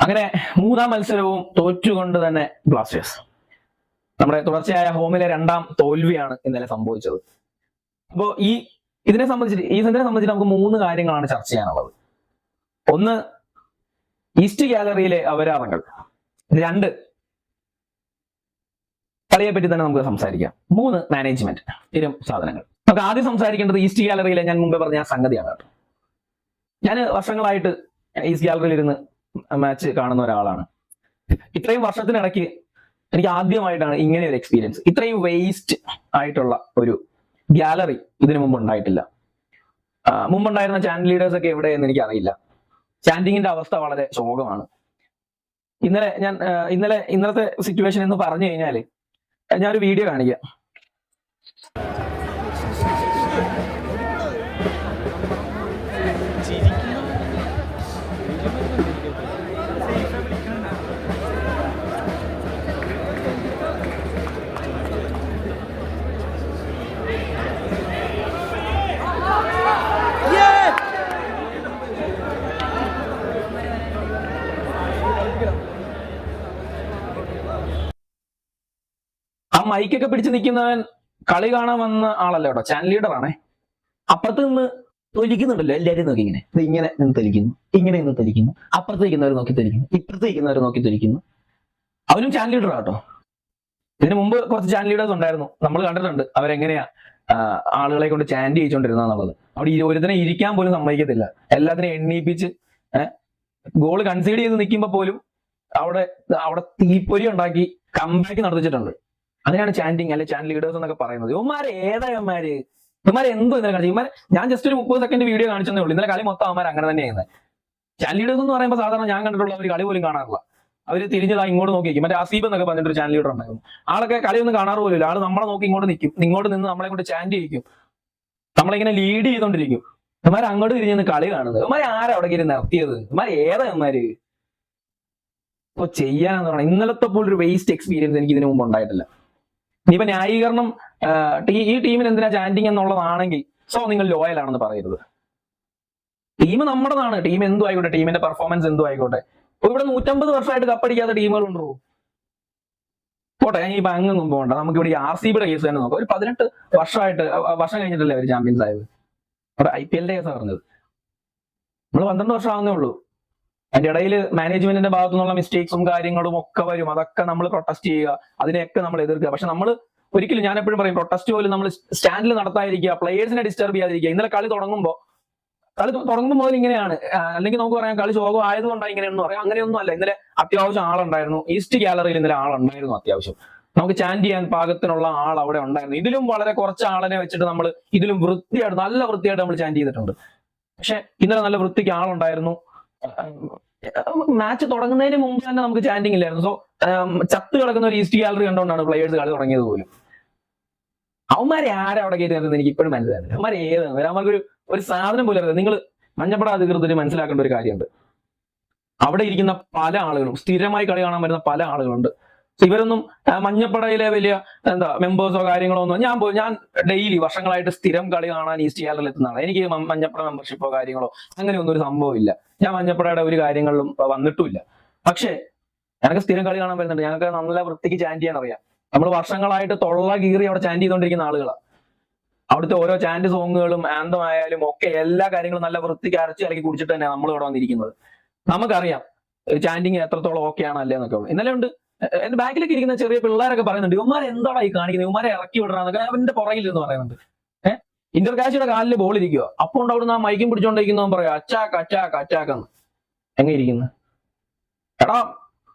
അങ്ങനെ മൂന്നാം മത്സരവും തോറ്റുകൊണ്ട് തന്നെ ബ്ലാസ്റ്റേഴ്സ്. നമ്മുടെ തുടർച്ചയായ ഹോമിലെ രണ്ടാം തോൽവിയാണ് ഇന്നലെ സംഭവിച്ചത്. അപ്പോൾ ഇതിനെ സംബന്ധിച്ച് നമുക്ക് മൂന്ന് കാര്യങ്ങളാണ് ചർച്ച ചെയ്യാനുള്ളത്. ഒന്ന്, ഈസ്റ്റ് ഗാലറിയിലെ അവരാധങ്ങൾ. രണ്ട്, കളിയെ പറ്റി തന്നെ നമുക്ക് സംസാരിക്കാം. മൂന്ന്, മാനേജ്മെന്റ്. ഇത്തരം സാധനങ്ങൾ. നമുക്ക് ആദ്യം സംസാരിക്കേണ്ടത് ഈസ്റ്റ് ഗാലറിയിലെ ഞാൻ മുമ്പേ പറഞ്ഞ സംഗതിയാണ് കേട്ടോ. ഞാൻ വർഷങ്ങളായിട്ട് ഈസ്റ്റ് ഗാലറിയിൽ ഇരുന്ന് മാച്ച് കാണുന്ന ഒരാളാണ്. ഇത്രയും വർഷത്തിനിടയ്ക്ക് എനിക്ക് ആദ്യമായിട്ടാണ് ഇങ്ങനെ ഒരു എക്സ്പീരിയൻസ്. ഇത്രയും വേസ്റ്റ് ആയിട്ടുള്ള ഒരു ഗാലറി ഇതിനു മുമ്പ് ഉണ്ടായിട്ടില്ല. മുമ്പുണ്ടായിരുന്ന ചാനൽ ലീഡേഴ്സ് ഒക്കെ എവിടെയെന്ന് എനിക്ക് അറിയില്ല. ചാൻഡിങ്ങിന്റെ അവസ്ഥ വളരെ ശോകമാണ്. ഇന്നലത്തെ സിറ്റുവേഷൻ എന്ന് പറഞ്ഞു കഴിഞ്ഞാല് ഞാനൊരു വീഡിയോ കാണിക്കാം. ആ മൈക്കൊക്കെ പിടിച്ച് നിൽക്കുന്നവൻ കളി കാണാൻ വന്ന ആളല്ല കേട്ടോ, ചാനൽ ലീഡർ ആണേ. അപ്പുറത്ത് നിന്ന് തൊലിക്കുന്നുണ്ടല്ലോ എല്ലാവരും നോക്കി. ഇങ്ങനെ നിന്ന് തൊലിക്കുന്നു, ഇങ്ങനെ നിന്ന് തൊലിക്കുന്നു, അപ്പുറത്ത് നിൽക്കുന്നവർ നോക്കി തൊലിക്കുന്നു, ഇപ്പുറത്ത് നിൽക്കുന്നവർ നോക്കി തൊലിക്കുന്നു. അവനും ചാനൽ ലീഡർ ആട്ടോ. ഇതിനു മുമ്പ് കുറച്ച് ചാനൽ ലീഡേഴ്സ് ഉണ്ടായിരുന്നു, നമ്മൾ കണ്ടിട്ടുണ്ട് അവരെങ്ങനെയാ ആളുകളെ കൊണ്ട് ചാൻഡ് ചെയ്യിച്ചോണ്ടിരുന്നുള്ളത്. അവിടെ ഒരുത്തനെ ഇരിക്കാൻ പോലും സമ്മതിക്കത്തില്ല, എല്ലാത്തിനെയും എണ്ണീപ്പിച്ച് ഗോൾ കൺസീഡ് ചെയ്ത് നിൽക്കുമ്പോൾ പോലും അവിടെ തീപ്പൊരി ഉണ്ടാക്കി കംബാക്ക് നടത്തിച്ചിട്ടുണ്ട്. അതിനാണ് ചാൻഡിങ് അല്ലെ ചാനൽ ലീഡേഴ്സ് എന്നൊക്കെ പറയുന്നത്. ഇവന്മാരെ ഇവന്മാരെ എന്തോ ഇന്നലെ കാണിച്ചു. ഇവന്മാർ ഞാൻ ജസ്റ്റ് ഒരു 30 സെക്കൻഡ് വീഡിയോ കാണിച്ചതേ ഉള്ളൂ. ഇന്നലെ കളി മൊത്തം അവന്മാർ അങ്ങനെ തന്നെ ചെയ്യുന്നത്. ചാനൽ ലീഡേഴ്സ് എന്ന് പറയുമ്പോൾ സാധാരണ ഞാൻ കണ്ടിട്ടുള്ള അവർ കളി പോലും കാണാറില്ല. അവർ തിരിഞ്ഞതാ ഇങ്ങോട്ട് നോക്കിയിരിക്കും. മറ്റേ അസീബ് എന്നൊക്കെ പറഞ്ഞിട്ടൊരു ചാനൽ ലീഡർ ഉണ്ടായിരുന്നു. ആളൊക്കെ കളിയൊന്നും കാണാറ് പോലും ഇല്ല. ആള് നമ്മളെ നോക്കി ഇങ്ങോട്ട് നിൽക്കും, ഇങ്ങോട്ട് നിന്ന് നമ്മളെ കൊണ്ട് ചാൻഡ് ചെയ്യിക്കും, നമ്മളിങ്ങനെ ലീഡ് ചെയ്തോണ്ടിരിക്കും. ഇവന്മാർ അങ്ങോട്ട് തിരിഞ്ഞ് കളി കാണുന്നത്. ഇവന്മാർ ആരാ അവിടെ കയറി നിർത്തിയത്? ഇവന്മാർ ഇവന്മാര് ഇപ്പൊ ചെയ്യാന്ന് പറഞ്ഞാൽ ഇന്നലത്തെ പോലൊരു വേസ്റ്റ് എക്സ്പീരിയൻസ് എനിക്ക് ഇതിനു മുമ്പ് ഉണ്ടായിട്ടില്ല. ഇനിയിപ്പോ ന്യായീകരണം ഈ ടീമിന് എന്തിനാ ചാൻഡിങ് എന്നുള്ളതാണെങ്കിൽ നിങ്ങൾ ലോയൽ ആണെന്ന് പറയരുത്. ടീം നമ്മുടേതാണ്. ടീം എന്തു ആയിക്കോട്ടെ, ടീമിന്റെ പെർഫോമൻസ് എന്തു ആയിക്കോട്ടെ. ഇവിടെ 150 വർഷമായിട്ട് കപ്പടിക്കാത്ത ടീമുകളുണ്ടോ? പോട്ടെ, ഞാൻ ഇപ്പൊ അങ്ങൊന്നും പോകണ്ട. നമുക്ക് ഇവിടെ RCBയുടെ കേസ് തന്നെ നോക്കാം. ഒരു 18 വർഷം കഴിഞ്ഞിട്ടല്ലേ അവർ ചാമ്പ്യൻസ് ആയത്. അവിടെ IPLന്റെ കേസാണ് പറഞ്ഞത്. നമ്മൾ 12 വർഷം ആവുന്നേ ഉള്ളൂ. അതിന്റെ ഇടയിൽ മാനേജ്മെന്റിന്റെ ഭാഗത്തു നിന്നുള്ള മിസ്റ്റേക്സും കാര്യങ്ങളും ഒക്കെ വരും. അതൊക്കെ നമ്മൾ പ്രൊട്ടസ്റ്റ് ചെയ്യുക, അതിനെയൊക്കെ നമ്മൾ എതിർക്കുക. പക്ഷെ നമ്മൾ ഒരിക്കലും, ഞാൻ എപ്പോഴും പറയും, പ്രൊട്ടസ്റ്റ് പോലും നമ്മൾ സ്റ്റാൻഡിൽ നടത്താതിരിക്കുക, പ്ലേയേഴ്സിനെ ഡിസ്റ്റർബ് ചെയ്യാതിരിക്കുക. ഇന്നലെ കളി തുടങ്ങുമ്പോൾ മുതൽ ഇങ്ങനെയാണ്. അല്ലെങ്കിൽ നമുക്ക് പറയാം കളി ശോകം ആയതുകൊണ്ടാണ് ഇങ്ങനെയൊന്നും പറയാം. അങ്ങനെയൊന്നും അല്ല. ഇന്നലെ അത്യാവശ്യം ആളുണ്ടായിരുന്നു. ഈസ്റ്റ് ഗാലറിയിൽ ഇന്നലെ ആളുണ്ടായിരുന്നു അത്യാവശ്യം. നമുക്ക് ചാൻഡ് ചെയ്യാൻ പാകത്തിനുള്ള ആൾ അവിടെ ഉണ്ടായിരുന്നു. ഇതിലും വളരെ കുറച്ച് ആളിനെ വെച്ചിട്ട് നമ്മൾ ഇതിലും നല്ല വൃത്തിയായിട്ട് നമ്മൾ ചാൻഡ് ചെയ്തിട്ടുണ്ട്. പക്ഷെ ഇന്നലെ നല്ല വൃത്തിക്ക് ആളുണ്ടായിരുന്നു. മാച്ച് തുടങ്ങുന്നതിന് മുമ്പ് തന്നെ നമുക്ക് ചാൻഡിങ് ഇല്ലായിരുന്നു. സോ ചത്ത് കിടക്കുന്ന ഒരു ഈസ്റ്റ് ഗാലറി കണ്ടുകൊണ്ടാണ് പ്ലേയേഴ്സ് കളി തുടങ്ങിയത് പോലും. അവന്മാരെ ആരെ അവിടെ കയറ്റുന്നത് എനിക്ക് ഇപ്പോഴും മനസ്സിലായിരുന്നു. അവന്മാരെ അവന്മാർക്ക് ഒരു സാധനം പോലും അറിയാം. നിങ്ങൾ മഞ്ഞപ്പട അധികൃതർ മനസ്സിലാക്കേണ്ട ഒരു കാര്യമുണ്ട്. അവിടെ ഇരിക്കുന്ന പല ആളുകളും, സ്ഥിരമായി കളി കാണാൻ വരുന്ന പല ആളുകളുണ്ട്. ഇവരൊന്നും മഞ്ഞപ്പടയിലെ വലിയ മെമ്പേഴ്സോ കാര്യങ്ങളോ ഒന്നും. ഞാൻ ഡെയിലി വർഷങ്ങളായിട്ട് സ്ഥിരം കളി കാണാൻ ഈസ്റ്റ് ഗാലറിയിൽ എത്തുന്നതാണ്. എനിക്ക് മഞ്ഞപ്പട മെമ്പർഷിപ്പോ കാര്യങ്ങളോ അങ്ങനെയൊന്നും ഒരു സംഭവമില്ല. ഞാൻ മഞ്ഞപ്പടയുടെ ഒരു കാര്യങ്ങളിലും വന്നിട്ടുമില്ല. പക്ഷേ ഞങ്ങൾക്ക് സ്ഥിരം കളി കാണാൻ വരുന്നുണ്ട്. ഞങ്ങൾക്ക് നല്ല വൃത്തിക്ക് ചാൻഡ് ചെയ്യാൻ അറിയാം. നമ്മൾ വർഷങ്ങളായിട്ട് തൊള്ള കീറി അവിടെ ചാൻഡ് ചെയ്തുകൊണ്ടിരിക്കുന്ന ആളുകളാണ്. അവിടുത്തെ ഓരോ ചാൻഡ് സോങ്ങുകളും ആന്തം ആയാലും ഒക്കെ എല്ലാ കാര്യങ്ങളും നല്ല വൃത്തിക്ക് അരച്ച് ഇറക്കി കുടിച്ചിട്ട് തന്നെയാണ് നമ്മൾ ഇവിടെ വന്നിരിക്കുന്നത്. നമുക്കറിയാം ചാൻഡിങ് എത്രത്തോളം ഓക്കെ ആണ് അല്ലേ എന്നൊക്കെ ഉള്ളു. ഇന്നലെ ഉണ്ട് എന്റെ ബാക്കിലേക്ക് ഇരിക്കുന്ന ചെറിയ പിള്ളേരൊക്കെ പറയുന്നുണ്ട്, ഇവന്മാരെ എന്താടാ ഈ കാണിക്കുന്നത്, ഇവന്മാരെ ഇറക്കി വിടണമെന്നൊക്കെ അവന്റെ പുറകിൽ എന്ന് പറയുന്നുണ്ട്. ഇന്റർകാശിയുടെ കാലിൽ ബോൾ ഇരിക്കുക. അപ്പോൾ അവിടുന്ന് ആ മൈക്കും പിടിച്ചോണ്ടിരിക്കുന്നവൻ പറയാം അച്ചാക്കെന്ന്. എങ്ങനെ ഇരിക്കുന്നു? എടാ,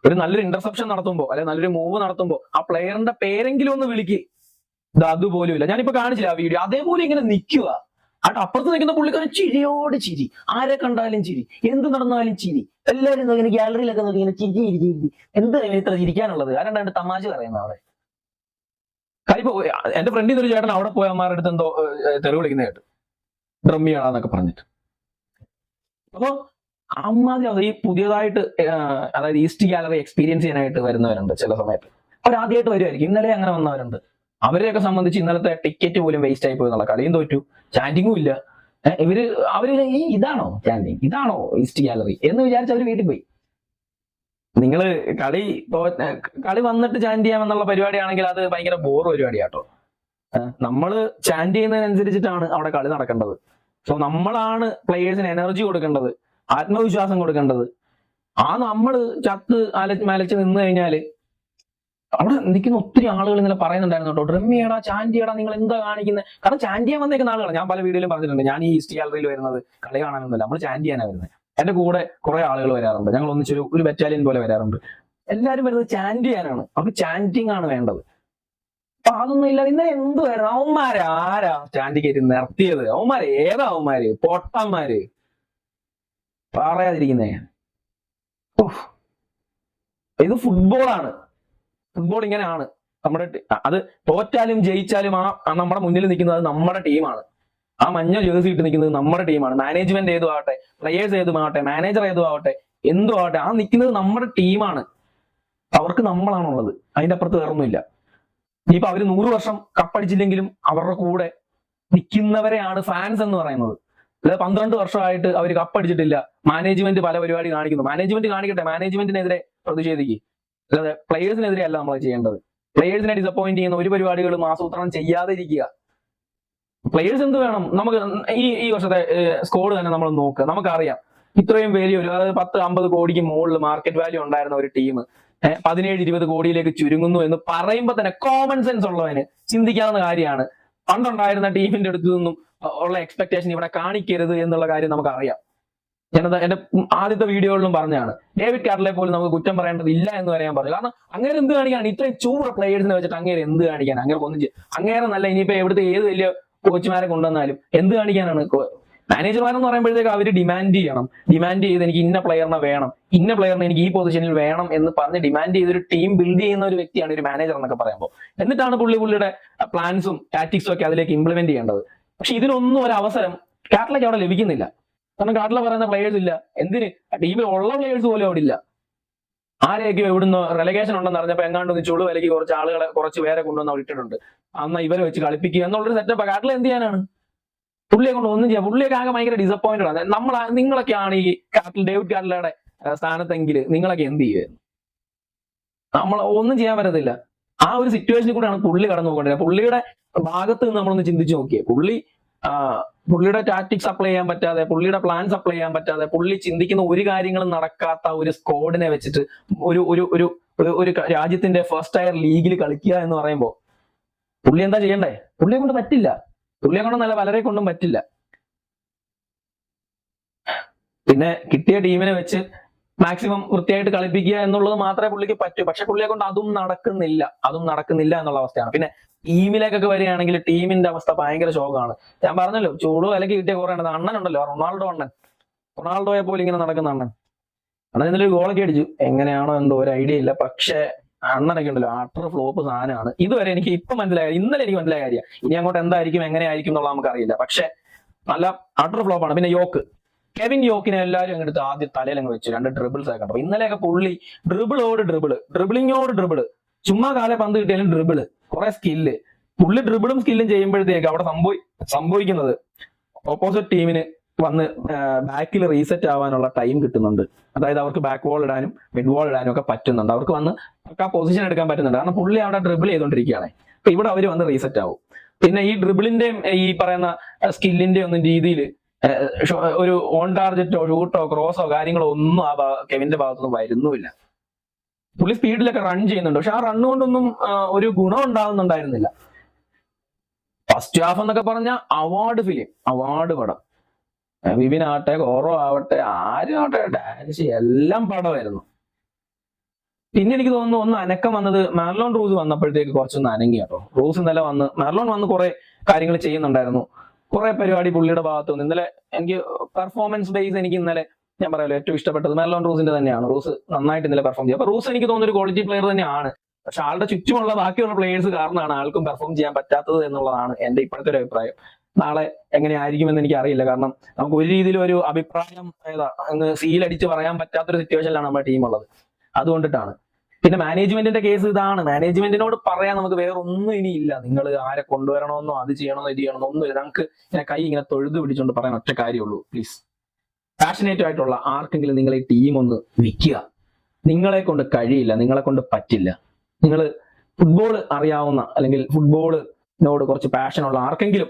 ഒരു നല്ലൊരു ഇന്റർസെപ്ഷൻ നടത്തുമ്പോ അല്ലെങ്കിൽ നല്ലൊരു മൂവ് നടത്തുമ്പോ ആ പ്ലെയറിന്റെ പേരെങ്കിലും ഒന്ന് വിളിക്ക്. ഇത് അതുപോലും ഇല്ല. ഞാനിപ്പോ കാണിച്ചില്ല ആ വീഡിയോ. അതേപോലെ ഇങ്ങനെ നിൽക്കുക. അപ്പുറത്ത് നിൽക്കുന്ന പുള്ളിക്കാരൻ ചിരിയോട് ചിരി, ആരെ കണ്ടാലും ചിരി, എന്ത് നടന്നാലും ചിരി. എല്ലാവരും നോക്കി ഗാലറിയിലൊക്കെ നോക്കി ഇങ്ങനെ ചിരി. എന്ത് ഇത്ര ചിരിക്കാനുള്ളത്? ആരണ്ടാണ്ട് തമാശ പറയുന്നത് അവിടെ. കളിപ്പോ എന്റെ ഫ്രണ്ടിൽ ഒരു ചേട്ടൻ അവിടെ പോയ അമ്മമാരുടെ അടുത്ത് എന്തോ തെറിവ് വിളിക്കുന്ന കേട്ടു, ഡ്രമ്മിയാണെന്നൊക്കെ പറഞ്ഞിട്ട്. അപ്പൊ അമ്മാതിരി ഈ പുതിയതായിട്ട് അതായത് ഈസ്റ്റ് ഗാലറി എക്സ്പീരിയൻസ് ചെയ്യാനായിട്ട് വരുന്നവരുണ്ട്. ചില സമയത്ത് അവരാദ്യമായിട്ട് വരുമായിരിക്കും. ഇന്നലെ അങ്ങനെ വന്നവരുണ്ട്. അവരെയൊക്കെ സംബന്ധിച്ച് ഇന്നലത്തെ ടിക്കറ്റ് പോലും വേസ്റ്റ് ആയി പോയി എന്നുള്ള, കളിയും തോറ്റു, ചാൻഡിങ്ങും ഇല്ല. അവര് ഇതാണോ ചാൻഡിങ്, ഇതാണോ ഈസ്റ്റ് ഗാലറി എന്ന് വിചാരിച്ച് അവര് വീട്ടിൽ പോയി. നിങ്ങള് കളി വന്നിട്ട് ചാൻഡ് ചെയ്യാമെന്നുള്ള പരിപാടിയാണെങ്കിൽ അത് ഭയങ്കര ബോർ പരിപാടിയാട്ടോ. നമ്മള് ചാൻഡ് ചെയ്യുന്നതിനനുസരിച്ചിട്ടാണ് അവിടെ കളി നടക്കേണ്ടത്. സോ നമ്മളാണ് പ്ലേയേഴ്സിന് എനർജി കൊടുക്കേണ്ടത്, ആത്മവിശ്വാസം കൊടുക്കേണ്ടത്. നമ്മള് ചത്ത് മലച്ച് നിന്ന് കഴിഞ്ഞാല് അവിടെ നിൽക്കുന്ന ഒത്തിരി ആളുകൾ ഇങ്ങനെ പറയുന്നുണ്ടായിരുന്നു കേട്ടോ, ഡ്രം ചെയ്യടാ, ചാൻഡ് ചെയ്യടാ, നിങ്ങൾ എന്താ കാണിക്കുന്നത്? കാരണം ചാൻഡ് ചെയ്യാൻ വന്നേക്കുന്ന ആളുകളാണ്. ഞാൻ പല വീഡിയോയിലും പറഞ്ഞിട്ടുണ്ട്, ഞാൻ ഈ ഈസ്റ്റ് ഗാലറിയിൽ വരുന്നത് കളി കാണാനൊന്നുമില്ല, നമ്മൾ ചാൻഡ് ചെയ്യാനാണ് വരുന്നത്. എന്റെ കൂടെ കുറെ ആളുകൾ വരാറുണ്ട്, ഞങ്ങൾ ഒന്നിച്ചൊരു ഒരു ബറ്റാലിയൻ പോലെ വരാറുണ്ട്. എല്ലാവരും വരുന്നത് ചാൻഡ് ചെയ്യാനാണ്, അവർക്ക് ചാൻഡിങ് ആണ് വേണ്ടത്. അപ്പൊ അതൊന്നും ഇല്ല. ഇന്നലെ എന്തുവായിരുന്നു, ആരാ ചാൻഡ് കയറ്റി നിർത്തിയത്? ഏതാ അവന്മാര്? പൊട്ടന്മാര് പറയാതിരിക്കുന്നേ. ഇത് ഫുട്ബോളാണ്, ഫുട്ബോൾ ഇങ്ങനെയാണ്. അത് തോറ്റാലും ജയിച്ചാലും നമ്മുടെ മുന്നിൽ നിൽക്കുന്നത് നമ്മുടെ ടീമാണ്. ആ മഞ്ഞ ജേഴ്സി ഇട്ട് നിൽക്കുന്നത് നമ്മുടെ ടീമാണ്. മാനേജ്മെന്റ് ഏതും ആവട്ടെ, പ്ലെയേഴ്സ് ഏതും ആവട്ടെ, മാനേജർ ഏതും ആവട്ടെ, എന്തും ആവട്ടെ, നിൽക്കുന്നത് നമ്മുടെ ടീമാണ്. അവർക്ക് നമ്മളാണുള്ളത്, അതിന്റെ അപ്പുറത്ത് വേറൊന്നുമില്ല. ഇനിയിപ്പോ അവര് 100 വർഷം കപ്പടിച്ചില്ലെങ്കിലും അവരുടെ കൂടെ നിൽക്കുന്നവരെയാണ് ഫാൻസ് എന്ന് പറയുന്നത്. അല്ലാതെ 12 വർഷമായിട്ട് അവർ കപ്പടിച്ചിട്ടില്ല, മാനേജ്മെന്റ് പല പരിപാടി കാണിക്കുന്നു. മാനേജ്മെന്റ് കാണിക്കട്ടെ, മാനേജ്മെന്റിനെതിരെ പ്രതിഷേധിക്കുക, അല്ലാതെ പ്ലെയേഴ്സിനെതിരെ അല്ല നമ്മൾ ചെയ്യേണ്ടത്. പ്ലെയേഴ്സിനെ ഡിസപ്പോയിന്റ് ചെയ്യുന്ന ഒരു പരിപാടികളും ആസൂത്രണം ചെയ്യാതെ ഇരിക്കുക. പ്ലെയേഴ്സ് എന്ത് വേണം? നമുക്ക് ഈ വർഷത്തെ സ്കോഡ് തന്നെ നമ്മൾ നോക്കുക. നമുക്കറിയാം ഇത്രയും വലിയ അതായത് 10-50 കോടിക്ക് മുകളിൽ മാർക്കറ്റ് വാല്യൂ ഉണ്ടായിരുന്ന ഒരു ടീം 17-20 കോടിയിലേക്ക് ചുരുങ്ങുന്നു എന്ന് പറയുമ്പോൾ തന്നെ കോമൺ സെൻസ് ഉള്ളവന് ചിന്തിക്കാവുന്ന കാര്യമാണ്. പണ്ടുണ്ടായിരുന്ന ടീമിന്റെ അടുത്തു നിന്നും ഉള്ള എക്സ്പെക്ടേഷൻ ഇവിടെ കാണിക്കരുത് എന്നുള്ള കാര്യം നമുക്കറിയാം. ഞാനത് എന്റെ ആദ്യത്തെ വീഡിയോകളിലും പറഞ്ഞാണ്. ഡേവിഡ് കാർട്ടലെ പോലും നമുക്ക് കുറ്റം പറയേണ്ടതില്ല എന്ന് വരെ ഞാൻ പറഞ്ഞു. കാരണം അങ്ങനെ എന്ത് കാണിക്കാണ്? ഇത്രയും ചൂട് പ്ലെയേഴ്സിനെ വെച്ചിട്ട് അങ്ങനെ എന്ത് കാണിക്കാൻ? അങ്ങനെ ഒന്നും അങ്ങേറെ നല്ല ഇനിയിപ്പോ എവിടുത്തെ ഏത് വലിയ കോച്ചുമാരെ കൊണ്ടുവന്നാലും എന്ത് കാണിക്കാനാണ്? മാനേജർമാരെന്ന് പറയുമ്പോഴത്തേക്ക് അവർ ഡിമാൻഡ് ചെയ്ത് എനിക്ക് ഇന്ന പ്ലെയറിനെ വേണം, ഇന്ന പ്ലെയറിനെ എനിക്ക് ഈ പൊസിഷനിൽ വേണം എന്ന് പറഞ്ഞ് ഡിമാൻഡ് ചെയ്തൊരു ടീം ബിൽഡ് ചെയ്യുന്ന ഒരു വ്യക്തിയാണ് ഒരു മാനേജർ എന്നൊക്കെ പറയുമ്പോൾ. എന്നിട്ടാണ് പുള്ളിയുടെ പ്ലാൻസും ടാക്ടിക്സും ഒക്കെ അതിലേക്ക് ഇംപ്ലിമെന്റ് ചെയ്യേണ്ടത്. പക്ഷെ ഇതിനൊന്നും ഒരു അവസരം കാർട്ടലയ്ക്ക് അവിടെ ലഭിക്കുന്നില്ല. കാരണം കാർട്ടല പറയുന്ന പ്ലെയേഴ്സ് ഇല്ല. എന്തിന്? ടീമിൽ ഉള്ള പ്ലെയേഴ്സ് പോലും അവിടെ ഇല്ല. ആരെയൊക്കെ എവിടുന്ന് റെലഗേഷൻ ഉണ്ടെന്ന് അറിഞ്ഞപ്പോ എങ്ങാണ്ട് ചുളു വിലക്ക് കുറച്ച് പേരെ കൊണ്ടുവന്ന് അവിടെ ഇട്ടിട്ടുണ്ട്. ഇവരെ വെച്ച് കളിപ്പിക്കുക എന്നുള്ളൊരു സെറ്റപ്പ്. കാർട്ടല എന്ത് ചെയ്യാനാണ്? പുള്ളിയെ കൊണ്ട് ഒന്നും ചെയ്യാം. പുള്ളിയൊക്കെ ആകെ ഭയങ്കര ഡിസപ്പോയിന്റഡ് ആണ്. നിങ്ങളൊക്കെയാണ് ഈ ഡേവിഡ് കാർട്ടലയുടെ സ്ഥാനത്തെങ്കിൽ നിങ്ങളൊക്കെ എന്ത് ചെയ്യുമായിരുന്നു? നമ്മൾ ഒന്നും ചെയ്യാൻ പറ്റത്തില്ല. ആ ഒരു സിറ്റുവേഷനിൽ കൂടെയാണ് പുള്ളി കടന്നു പോകേണ്ടത്. പുള്ളിയുടെ ഭാഗത്ത് നിന്ന് നമ്മളൊന്ന് ചിന്തിച്ചു നോക്കിയേ. പുള്ളിയുടെ ടാക്ടിക്സ് അപ്ലൈ ചെയ്യാൻ പറ്റാതെ, പുള്ളിയുടെ പ്ലാൻസ് അപ്ലൈ ചെയ്യാൻ പറ്റാതെ, പുള്ളി ചിന്തിക്കുന്ന ഒരു കാര്യങ്ങളും നടക്കാത്ത ഒരു സ്ക്വാഡിനെ വെച്ചിട്ട് ഒരു രാജ്യത്തിന്റെ ഫസ്റ്റ് ടയർ ലീഗിൽ കളിക്കുക എന്ന് പറയുമ്പോൾ പുള്ളി എന്താ ചെയ്യണ്ടേ? പുള്ളിയെ കൊണ്ട് പറ്റില്ല. പുള്ളിയെ കൊണ്ടൊന്നല്ല, പലരെ കൊണ്ടും പറ്റില്ല. പിന്നെ കിട്ടിയ ടീമിനെ വെച്ച് മാക്സിമം വൃത്തിയായിട്ട് കളിപ്പിക്കുക എന്നുള്ളത് മാത്രമേ പുള്ളിക്ക് പറ്റൂ. പക്ഷെ പുള്ളിയെ കൊണ്ട് അതും നടക്കുന്നില്ല എന്നുള്ള അവസ്ഥയാണ്. പിന്നെ ടീമിലേക്കൊക്കെ വരികയാണെങ്കിൽ ടീമിന്റെ അവസ്ഥ ഭയങ്കര ശോകമാണ്. ഞാൻ പറഞ്ഞല്ലോ, ചൂടോ വിലക്ക് കിട്ടിയ കുറെ അണ്ണനുണ്ടല്ലോ, റൊണാൾഡോയെ പോലെ ഇങ്ങനെ നടക്കുന്ന അണ്ണൻ ഇന്നലെ ഒരു ഗോളൊക്കെ അടിച്ചു. എങ്ങനെയാണോ എന്തോ ഒരു ഐഡിയ ഇല്ല. പക്ഷെ അണ്ണനൊക്കെ ഉണ്ടല്ലോ, അട്ടർ ഫ്ലോപ്പ് സാധനമാണ്. ഇതുവരെ എനിക്ക് ഇപ്പൊ ഇന്നലെ എനിക്ക് മനസ്സിലായ കാര്യം. ഇനി അങ്ങോട്ട് എന്തായിരിക്കും എങ്ങനെയായിരിക്കും എന്നുള്ളത് നമുക്കറിയില്ല. പക്ഷെ നല്ല അട്ടർ ഫ്ലോപ്പാണ്. പിന്നെ കെവിൻ യോക്കിനെ എല്ലാവരും അങ്ങെടുത്ത് ആദ്യം തലയിലങ്ങ് വെച്ചു 2 ഡ്രിബിൾസ് ഒക്കെ കണ്ടു. ഇന്നലെയൊക്കെ പുള്ളി ഡ്രിബിളിങ്ങോട് ചുമ്മാ കാലെ പന്ത് കിട്ടിയാലും ഡ്രിബിള്, കുറെ സ്കില്ല്. പുള്ളി ഡ്രിബിളും സ്കില്ലും ചെയ്യുമ്പോഴത്തേക്ക് അവിടെ സംഭവിക്കുന്നത് ഓപ്പോസിറ്റ് ടീമിന് വന്ന് ബാക്കിൽ റീസെറ്റ് ആവാനുള്ള ടൈം കിട്ടുന്നുണ്ട്. അതായത് അവർക്ക് ബാക്ക് വോൾ ഇടാനും മിഡ് വോൾ ഇടാനും ഒക്കെ പറ്റുന്നുണ്ട്. അവർക്ക് വന്ന് ആ പൊസിഷൻ എടുക്കാൻ പറ്റുന്നുണ്ട്. കാരണം പുള്ളി അവിടെ ഡ്രിബിൾ ചെയ്തുകൊണ്ടിരിക്കുകയാണ്. അപ്പൊ ഇവിടെ അവർ വന്ന് റീസെറ്റ് ആവും. പിന്നെ ഈ ഡ്രിബിളിന്റെയും ഈ പറയുന്ന സ്കില്ലിന്റെ ഒന്നും രീതിയിൽ ഒരു ഓൺ ടാർജറ്റോ ഷൂട്ടോ ക്രോസോ കാര്യങ്ങളോ ഒന്നും കെവിന്റെ ഭാഗത്തൊന്നും വരുന്നുമില്ല. പുള്ളി സ്പീഡിലൊക്കെ റൺ ചെയ്യുന്നുണ്ട്. പക്ഷെ ആ റണ്ണ് കൊണ്ടൊന്നും ഒരു ഗുണം ഉണ്ടാകുന്നുണ്ടായിരുന്നില്ല. ഫസ്റ്റ് ഹാഫ് എന്നൊക്കെ പറഞ്ഞ അവാർഡ് പടം, വിപിൻ ആവട്ടെ, ഗോറോ ആവട്ടെ, ആരും ആവട്ടെ, ഡാൻസ് എല്ലാം പടമായിരുന്നു. പിന്നെ എനിക്ക് തോന്നുന്നു ഒന്ന് അനക്കം വന്നത് മാർലോൺ റൂസ് വന്നപ്പോഴത്തേക്ക് കുറച്ചൊന്ന് അനങ്ങി കേട്ടോ. റൂസ് ഇന്നലെ മാർലോൺ വന്ന് കുറെ കാര്യങ്ങൾ ചെയ്യുന്നുണ്ടായിരുന്നു. കുറെ പരിപാടി പുള്ളിയുടെ ഭാഗത്ത് നിന്ന്. ഇന്നലെ എനിക്ക് പെർഫോമൻസ് ബേസ് എനിക്ക് ഇന്നലെ ഞാൻ പറയാലോ ഏറ്റവും ഇഷ്ടപ്പെട്ടത് മെർലോൺ റൂസിന്റെ തന്നെയാണ്. റൂസ് നന്നായിട്ട് ഇന്നലെ പെർഫോം ചെയ്യും. അപ്പൊ റൂസ് എനിക്ക് തോന്നുന്ന ഒരു ക്വാളിറ്റി പ്ലെയർ തന്നെയാണ്. പക്ഷെ ആളുടെ ചുറ്റുമുള്ള ബാക്കിയുള്ള പ്ലേയേഴ്സ് കാരണമാണ് ആൾക്കും പെർഫോം ചെയ്യാൻ പറ്റാത്തത് എന്നുള്ളതാണ് എന്റെ ഇപ്പോഴത്തെ ഒരു അഭിപ്രായം. നാളെ എങ്ങനെയായിരിക്കുമെന്ന് എനിക്ക് അറിയില്ല. കാരണം നമുക്ക് ഒരു രീതിയിലും ഒരു അഭിപ്രായം അങ്ങ് സീലടിച്ച് പറയാൻ പറ്റാത്തൊരു സിറ്റുവേഷനിലാണ് നമ്മുടെ ടീം ഉള്ളത്. അതുകൊണ്ടിട്ടാണ്. പിന്നെ മാനേജ്മെന്റിന്റെ കേസ് ഇതാണ്. മാനേജ്മെന്റിനോട് പറയാൻ നമുക്ക് വേറെ ഒന്നും ഇനിയില്ല. നിങ്ങൾ ആരെ കൊണ്ടുവരണമെന്നോ അത് ചെയ്യണമെന്നോ ഇത് ചെയ്യണമെന്നോ ഒന്നുമില്ല. നമുക്ക് ഇങ്ങനെ കൈ ഇങ്ങനെ തൊഴുതു പിടിച്ചുകൊണ്ട് പറയാൻ ഒറ്റ കാര്യമുള്ളൂ. പ്ലീസ്, പാഷനേറ്റ് ആയിട്ടുള്ള ആർക്കെങ്കിലും നിങ്ങൾ ഈ ടീം ഒന്ന് വിൽക്കുക. നിങ്ങളെ കൊണ്ട് കഴിയില്ല, നിങ്ങളെ കൊണ്ട് പറ്റില്ല. നിങ്ങൾ ഫുട്ബോൾ അറിയാവുന്ന അല്ലെങ്കിൽ ഫുട്ബോളിനോട് കുറച്ച് പാഷനുള്ള ആർക്കെങ്കിലും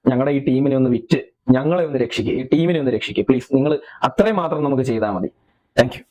ഞങ്ങളുടെ ഈ ടീമിനെ ഒന്ന് വിറ്റ് ഞങ്ങളെ ഒന്ന് രക്ഷിക്കുക, ഈ ടീമിനെ ഒന്ന് രക്ഷിക്കുക പ്ലീസ്. നിങ്ങൾ അത്രയും മാത്രം നമുക്ക് ചെയ്താൽ മതി. Thank you.